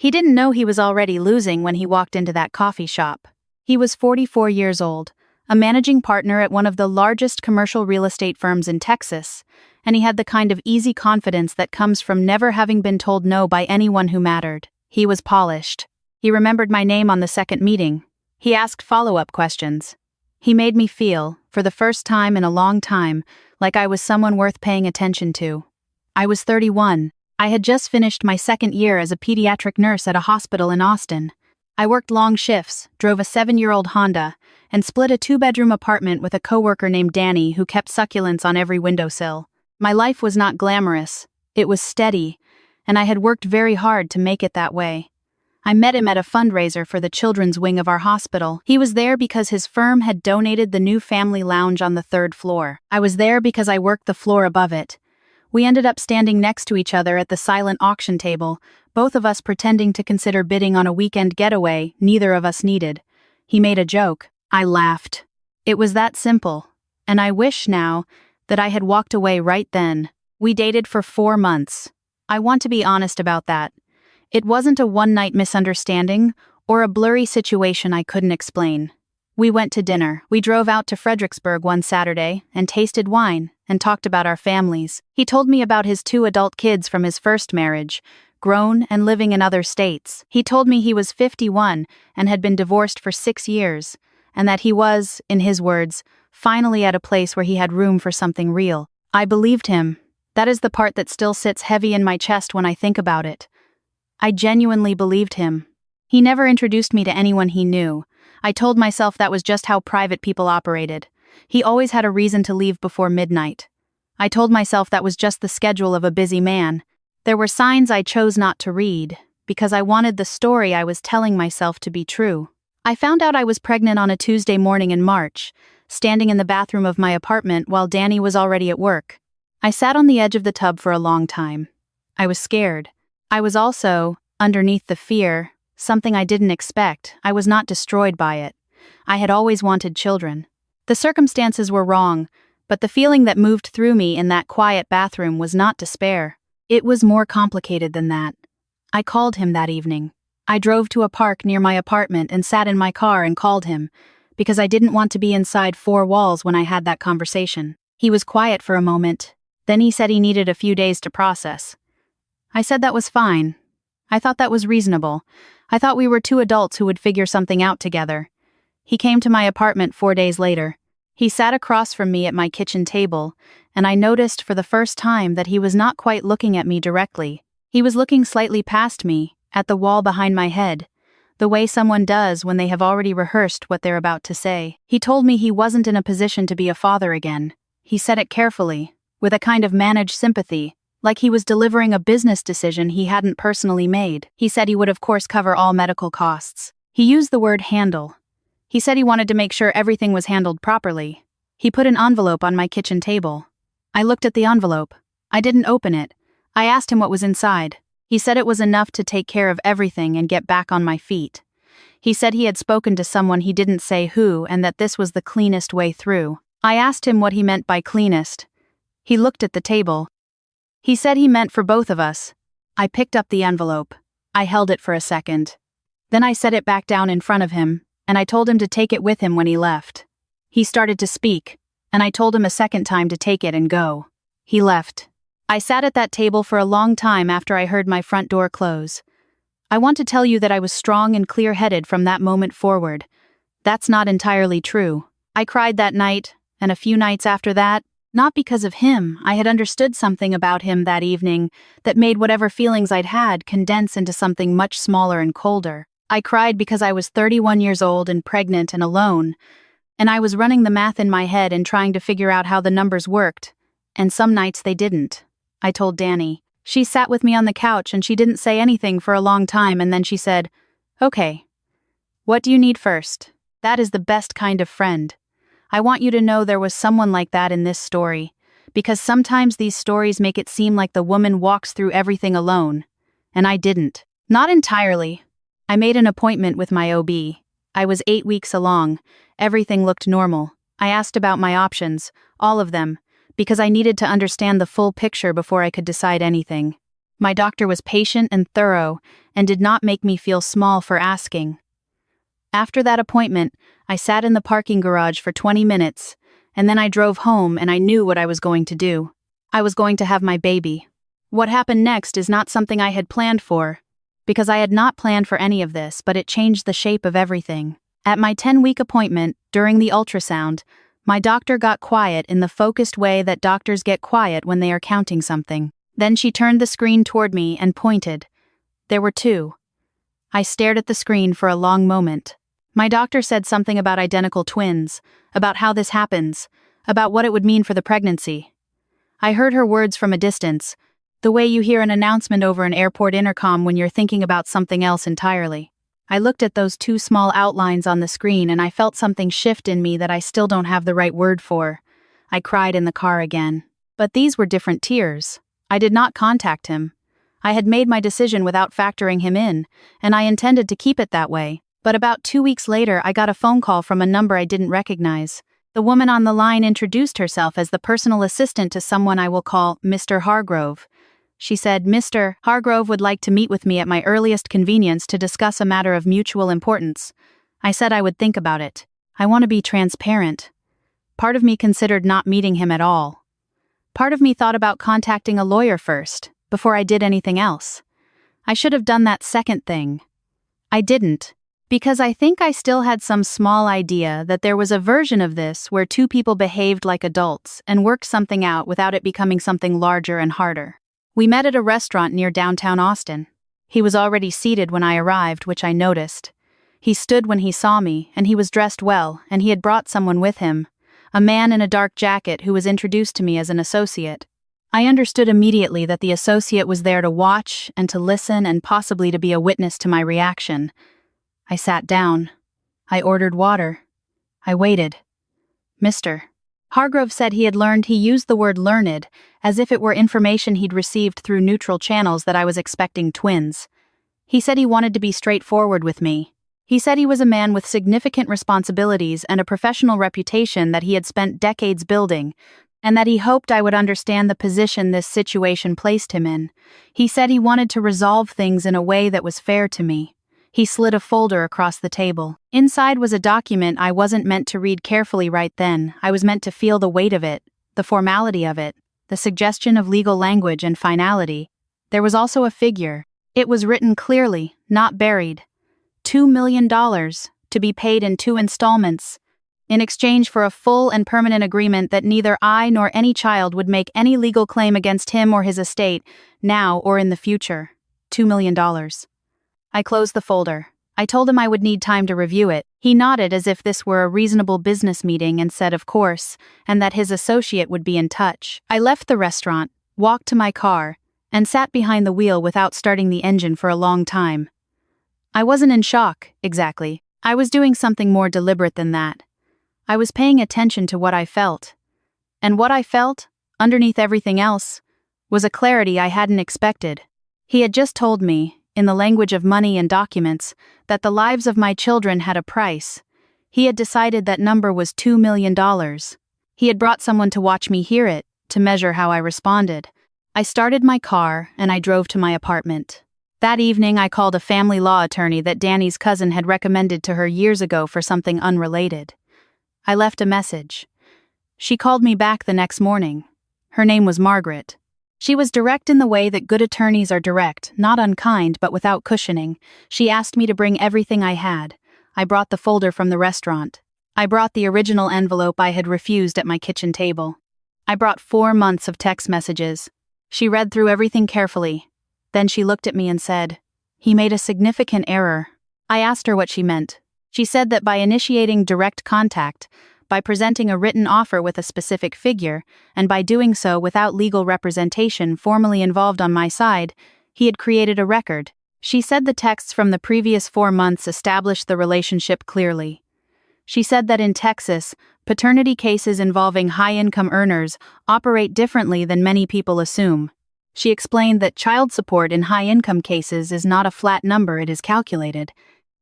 He didn't know he was already losing when he walked into that coffee shop. He was 44 years old, a managing partner at one of the largest commercial real estate firms in Texas, and he had the kind of easy confidence that comes from never having been told no by anyone who mattered. He was polished. He remembered my name on the second meeting. He asked follow-up questions. He made me feel, for the first time in a long time, like I was someone worth paying attention to. I was 31. I had just finished my second year as a pediatric nurse at a hospital in Austin. I worked long shifts, drove a 7-year-old Honda, and split a 2-bedroom apartment with a coworker named Danny who kept succulents on every windowsill. My life was not glamorous. It was steady, and I had worked very hard to make it that way. I met him at a fundraiser for the children's wing of our hospital. He was there because his firm had donated the new family lounge on the 3rd floor. I was there because I worked the floor above it. We ended up standing next to each other at the silent auction table, both of us pretending to consider bidding on a weekend getaway neither of us needed. He made a joke. I laughed. It was that simple, and I wish now that I had walked away right then. We dated for 4 months. I want to be honest about that. It wasn't a one-night misunderstanding or a blurry situation I couldn't explain. We went to dinner. We drove out to Fredericksburg one Saturday and tasted wine and talked about our families. He told me about his 2 adult kids from his first marriage, grown and living in other states. He told me he was 51 and had been divorced for 6 years, and that he was, in his words, finally at a place where he had room for something real. I believed him. That is the part that still sits heavy in my chest when I think about it. I genuinely believed him. He never introduced me to anyone he knew. I told myself that was just how private people operated. He always had a reason to leave before midnight. I told myself that was just the schedule of a busy man. There were signs I chose not to read, because I wanted the story I was telling myself to be true. I found out I was pregnant on a Tuesday morning in March, standing in the bathroom of my apartment while Danny was already at work. I sat on the edge of the tub for a long time. I was scared. I was also, underneath the fear, something I didn't expect. I was not destroyed by it. I had always wanted children. The circumstances were wrong, but the feeling that moved through me in that quiet bathroom was not despair. It was more complicated than that. I called him that evening. I drove to a park near my apartment and sat in my car and called him, because I didn't want to be inside 4 walls when I had that conversation. He was quiet for a moment. Then he said he needed a few days to process. I said that was fine. I thought that was reasonable. I thought we were 2 adults who would figure something out together. He came to my apartment 4 days later. He sat across from me at my kitchen table, and I noticed for the first time that he was not quite looking at me directly. He was looking slightly past me, at the wall behind my head, the way someone does when they have already rehearsed what they're about to say. He told me he wasn't in a position to be a father again. He said it carefully, with a kind of managed sympathy, like he was delivering a business decision he hadn't personally made. He said he would of course cover all medical costs. He used the word handle. He said he wanted to make sure everything was handled properly. He put an envelope on my kitchen table. I looked at the envelope. I didn't open it. I asked him what was inside. He said it was enough to take care of everything and get back on my feet. He said he had spoken to someone he didn't say who and that this was the cleanest way through. I asked him what he meant by cleanest. He looked at the table. He said he meant for both of us. I picked up the envelope. I held it for a second. Then I set it back down in front of him, and I told him to take it with him when he left. He started to speak, and I told him a second time to take it and go. He left. I sat at that table for a long time after I heard my front door close. I want to tell you that I was strong and clear-headed from that moment forward. That's not entirely true. I cried that night, and a few nights after that. Not because of him. I had understood something about him that evening that made whatever feelings I'd had condense into something much smaller and colder. I cried because I was 31 years old and pregnant and alone, and I was running the math in my head and trying to figure out how the numbers worked, and some nights they didn't. I told Danny. She sat with me on the couch and she didn't say anything for a long time, and then she said, "Okay, what do you need first?" That is the best kind of friend. I want you to know there was someone like that in this story, because sometimes these stories make it seem like the woman walks through everything alone, and I didn't. Not entirely. I made an appointment with my OB. I was 8 weeks along. Everything looked normal. I asked about my options, all of them, because I needed to understand the full picture before I could decide anything. My doctor was patient and thorough and did not make me feel small for asking. After that appointment, I sat in the parking garage for 20 minutes, and then I drove home and I knew what I was going to do. I was going to have my baby. What happened next is not something I had planned for, because I had not planned for any of this, but it changed the shape of everything. At my 10-week appointment, during the ultrasound, my doctor got quiet in the focused way that doctors get quiet when they are counting something. Then she turned the screen toward me and pointed. There were two. I stared at the screen for a long moment. My doctor said something about identical twins, about how this happens, about what it would mean for the pregnancy. I heard her words from a distance, the way you hear an announcement over an airport intercom when you're thinking about something else entirely. I looked at those two small outlines on the screen and I felt something shift in me that I still don't have the right word for. I cried in the car again. But these were different tears. I did not contact him. I had made my decision without factoring him in, and I intended to keep it that way. But about 2 weeks later, I got a phone call from a number I didn't recognize. The woman on the line introduced herself as the personal assistant to someone I will call Mr. Hargrove. She said, "Mr. Hargrove would like to meet with me at my earliest convenience to discuss a matter of mutual importance." I said I would think about it. I want to be transparent. Part of me considered not meeting him at all. Part of me thought about contacting a lawyer first, before I did anything else. I should have done that second thing. I didn't. Because I think I still had some small idea that there was a version of this where two people behaved like adults and worked something out without it becoming something larger and harder. We met at a restaurant near downtown Austin. He was already seated when I arrived, which I noticed. He stood when he saw me, and he was dressed well, and he had brought someone with him, a man in a dark jacket who was introduced to me as an associate. I understood immediately that the associate was there to watch and to listen and possibly to be a witness to my reaction. I sat down. I ordered water. I waited. Mr. Hargrove said he had learned he used the word learned as if it were information he'd received through neutral channels that I was expecting twins. He said he wanted to be straightforward with me. He said he was a man with significant responsibilities and a professional reputation that he had spent decades building, and that he hoped I would understand the position this situation placed him in. He said he wanted to resolve things in a way that was fair to me. He slid a folder across the table. Inside was a document I wasn't meant to read carefully right then. I was meant to feel the weight of it, the formality of it, the suggestion of legal language and finality. There was also a figure. It was written clearly, not buried. $2 million, to be paid in 2 installments, in exchange for a full and permanent agreement that neither I nor any child would make any legal claim against him or his estate, now or in the future. $2 million. I closed the folder. I told him I would need time to review it. He nodded as if this were a reasonable business meeting and said of course, and that his associate would be in touch. I left the restaurant, walked to my car, and sat behind the wheel without starting the engine for a long time. I wasn't in shock, exactly. I was doing something more deliberate than that. I was paying attention to what I felt. And what I felt, underneath everything else, was a clarity I hadn't expected. He had just told me, in the language of money and documents, that the lives of my children had a price. He had decided that number was $2 million. He had brought someone to watch me hear it, to measure how I responded. I started my car and I drove to my apartment. That evening I called a family law attorney that Danny's cousin had recommended to her years ago for something unrelated. I left a message. She called me back the next morning. Her name was Margaret. She was direct in the way that good attorneys are direct, not unkind but without cushioning. She asked me to bring everything I had. I brought the folder from the restaurant. I brought the original envelope I had refused at my kitchen table. I brought 4 months of text messages. She read through everything carefully. Then she looked at me and said, "He made a significant error." I asked her what she meant. She said that by initiating direct contact, by presenting a written offer with a specific figure, and by doing so without legal representation formally involved on my side, he had created a record. She said the texts from the previous 4 months established the relationship clearly. She said that in Texas, paternity cases involving high-income earners operate differently than many people assume. She explained that child support in high-income cases is not a flat number it is calculated,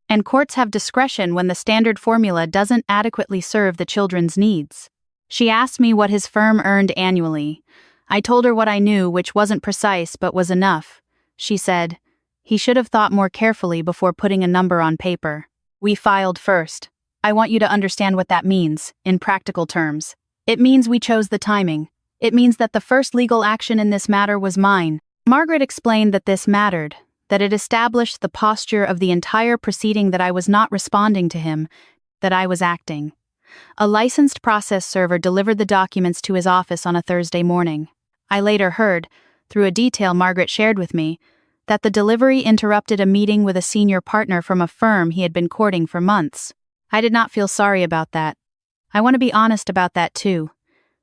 and courts have discretion when the standard formula doesn't adequately serve the children's needs. She asked me what his firm earned annually. I told her what I knew, which wasn't precise but was enough. she said. He should have thought more carefully before putting a number on paper. We filed first. I want you to understand what that means, in practical terms. It means we chose the timing. It means that the first legal action in this matter was mine. Margaret explained that this mattered, that it established the posture of the entire proceeding, that I was not responding to him, that I was acting. A licensed process server delivered the documents to his office on a Thursday morning. I later heard, through a detail Margaret shared with me, that the delivery interrupted a meeting with a senior partner from a firm he had been courting for months. I did not feel sorry about that. I want to be honest about that too.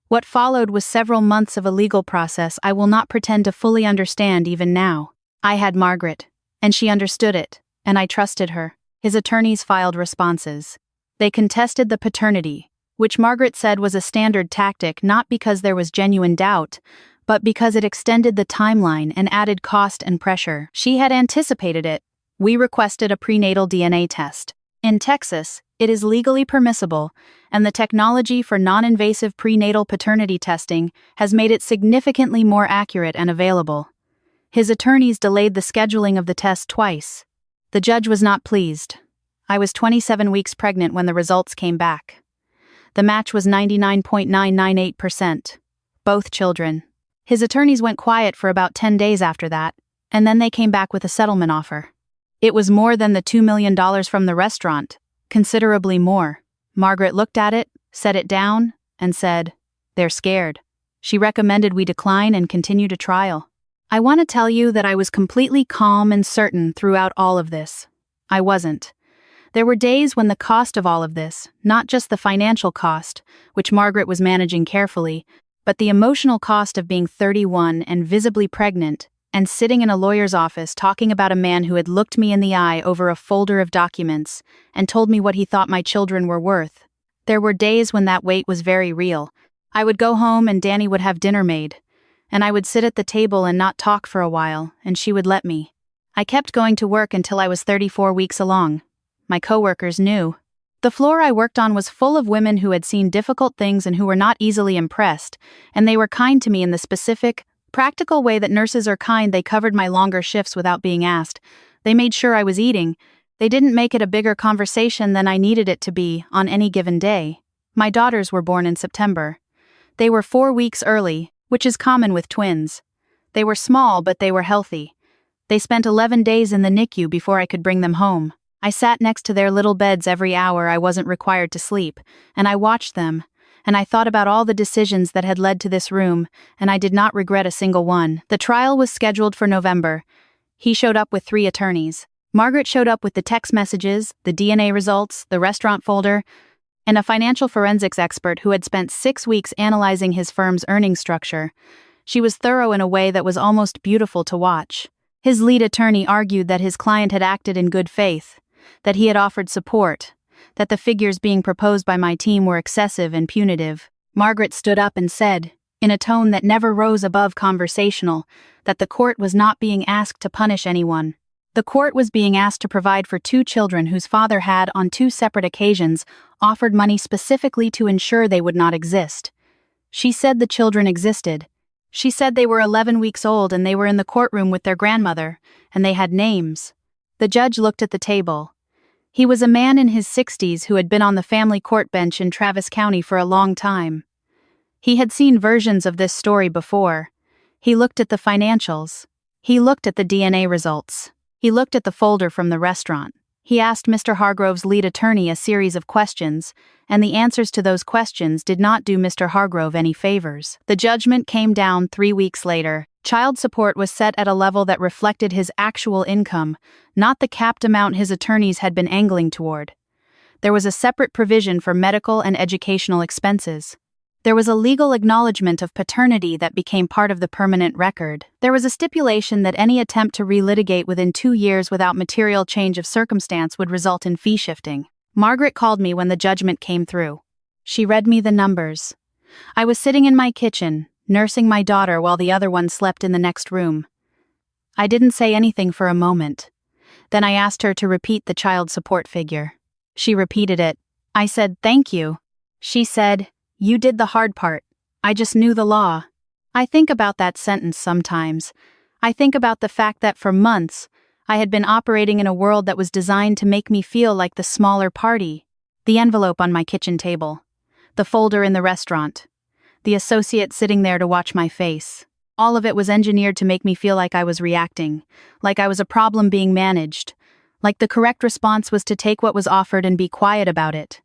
What followed was several months of a legal process I will not pretend to fully understand even now. I had Margaret, and she understood it, and I trusted her. His attorneys filed responses. They contested the paternity, which Margaret said was a standard tactic not because there was genuine doubt, but because it extended the timeline and added cost and pressure. She had anticipated it. We requested a prenatal DNA test. In Texas, it is legally permissible, and the technology for non-invasive prenatal paternity testing has made it significantly more accurate and available. His attorneys delayed the scheduling of the test twice. The judge was not pleased. I was 27 weeks pregnant when the results came back. The match was 99.998%. Both children. His attorneys went quiet for about 10 days after that, and then they came back with a settlement offer. It was more than the $2 million from the restaurant, considerably more. Margaret looked at it, set it down, and said, "They're scared." She recommended we decline and continue to trial. I want to tell you that I was completely calm and certain throughout all of this. I wasn't. There were days when the cost of all of this, not just the financial cost, which Margaret was managing carefully, but the emotional cost of being 31 and visibly pregnant, and sitting in a lawyer's office talking about a man who had looked me in the eye over a folder of documents and told me what he thought my children were worth. There were days when that weight was very real. I would go home and Danny would have dinner made, and I would sit at the table and not talk for a while, and she would let me. I kept going to work until I was 34 weeks along. My coworkers knew. The floor I worked on was full of women who had seen difficult things and who were not easily impressed, and they were kind to me in the specific, practical way that nurses are kind. They covered my longer shifts without being asked. They made sure I was eating. They didn't make it a bigger conversation than I needed it to be on any given day. My daughters were born in September. They were 4 weeks early, which is common with twins. They were small, but they were healthy. They spent 11 days in the NICU before I could bring them home. I sat next to their little beds every hour I wasn't required to sleep, and I watched them, and I thought about all the decisions that had led to this room, and I did not regret a single one. The trial was scheduled for November. He showed up with 3 attorneys. Margaret showed up with the text messages, the DNA results, the restaurant folder, and a financial forensics expert who had spent 6 weeks analyzing his firm's earnings structure. She was thorough in a way that was almost beautiful to watch. His lead attorney argued that his client had acted in good faith, that he had offered support, that the figures being proposed by my team were excessive and punitive. Margaret stood up and said, in a tone that never rose above conversational, that the court was not being asked to punish anyone. The court was being asked to provide for 2 children whose father had, on 2 separate occasions, offered money specifically to ensure they would not exist. She said the children existed. She said they were 11 weeks old and they were in the courtroom with their grandmother, and they had names. The judge looked at the table. He was a man in his 60s who had been on the family court bench in Travis County for a long time. He had seen versions of this story before. He looked at the financials. He looked at the DNA results. He looked at the folder from the restaurant. He asked Mr. Hargrove's lead attorney a series of questions, and the answers to those questions did not do Mr. Hargrove any favors. The judgment came down 3 weeks later. Child support was set at a level that reflected his actual income, not the capped amount his attorneys had been angling toward. There was a separate provision for medical and educational expenses. There was a legal acknowledgement of paternity that became part of the permanent record. There was a stipulation that any attempt to relitigate within 2 years without material change of circumstance would result in fee shifting. Margaret called me when the judgment came through. She read me the numbers. I was sitting in my kitchen, nursing my daughter while the other one slept in the next room. I didn't say anything for a moment. Then I asked her to repeat the child support figure. She repeated it. I said, "Thank you." She said, "You did the hard part. I just knew the law." I think about that sentence sometimes. I think about the fact that for months, I had been operating in a world that was designed to make me feel like the smaller party. The envelope on my kitchen table, the folder in the restaurant, the associate sitting there to watch my face. All of it was engineered to make me feel like I was reacting, like I was a problem being managed, like the correct response was to take what was offered and be quiet about it.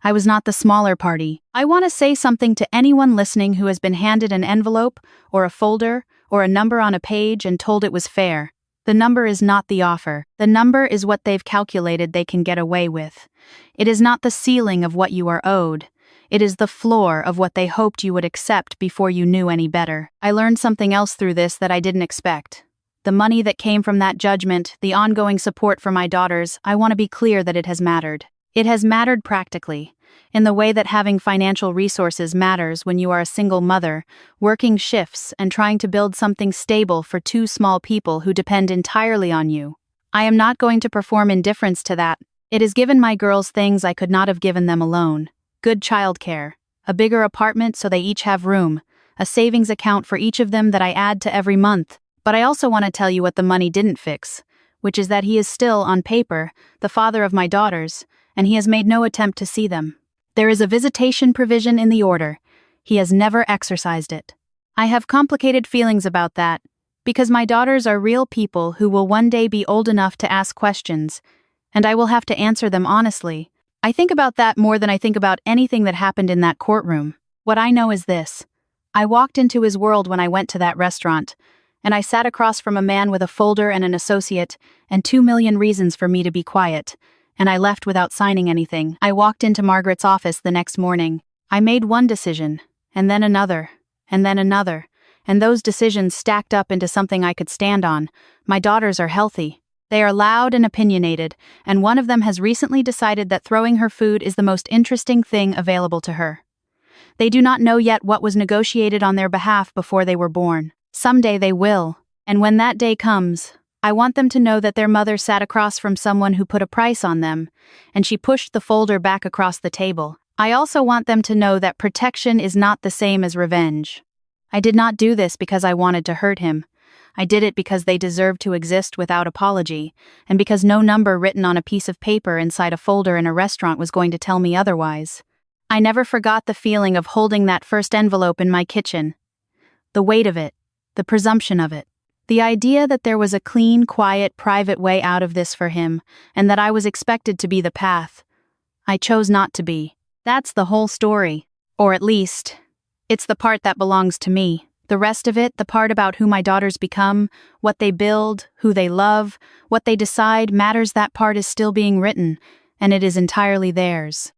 I was not the smaller party. I want to say something to anyone listening who has been handed an envelope, or a folder, or a number on a page and told it was fair. The number is not the offer. The number is what they've calculated they can get away with. It is not the ceiling of what you are owed. It is the floor of what they hoped you would accept before you knew any better. I learned something else through this that I didn't expect. The money that came from that judgment, the ongoing support for my daughters, I want to be clear that it has mattered. It has mattered practically, in the way that having financial resources matters when you are a single mother, working shifts and trying to build something stable for two small people who depend entirely on you. I am not going to perform indifference to that. It has given my girls things I could not have given them alone. Good childcare, a bigger apartment so they each have room, a savings account for each of them that I add to every month. But I also want to tell you what the money didn't fix, which is that he is still, on paper, the father of my daughters, and he has made no attempt to see them. There is a visitation provision in the order. He has never exercised it. I have complicated feelings about that, because my daughters are real people who will one day be old enough to ask questions, and I will have to answer them honestly. I think about that more than I think about anything that happened in that courtroom. What I know is this. I walked into his world when I went to that restaurant, and I sat across from a man with a folder and an associate, and 2 million reasons for me to be quiet. And I left without signing anything. I walked into Margaret's office the next morning. I made one decision, and then another, and then another, and those decisions stacked up into something I could stand on. My daughters are healthy. They are loud and opinionated, and one of them has recently decided that throwing her food is the most interesting thing available to her. They do not know yet what was negotiated on their behalf before they were born. Someday they will, and when that day comes, I want them to know that their mother sat across from someone who put a price on them, and she pushed the folder back across the table. I also want them to know that protection is not the same as revenge. I did not do this because I wanted to hurt him. I did it because they deserved to exist without apology, and because no number written on a piece of paper inside a folder in a restaurant was going to tell me otherwise. I never forgot the feeling of holding that first envelope in my kitchen. The weight of it, the presumption of it. The idea that there was a clean, quiet, private way out of this for him, and that I was expected to be the path. I chose not to be. That's the whole story. Or at least, it's the part that belongs to me. The rest of it, the part about who my daughters become, what they build, who they love, what they decide matters. That part is still being written, and it is entirely theirs.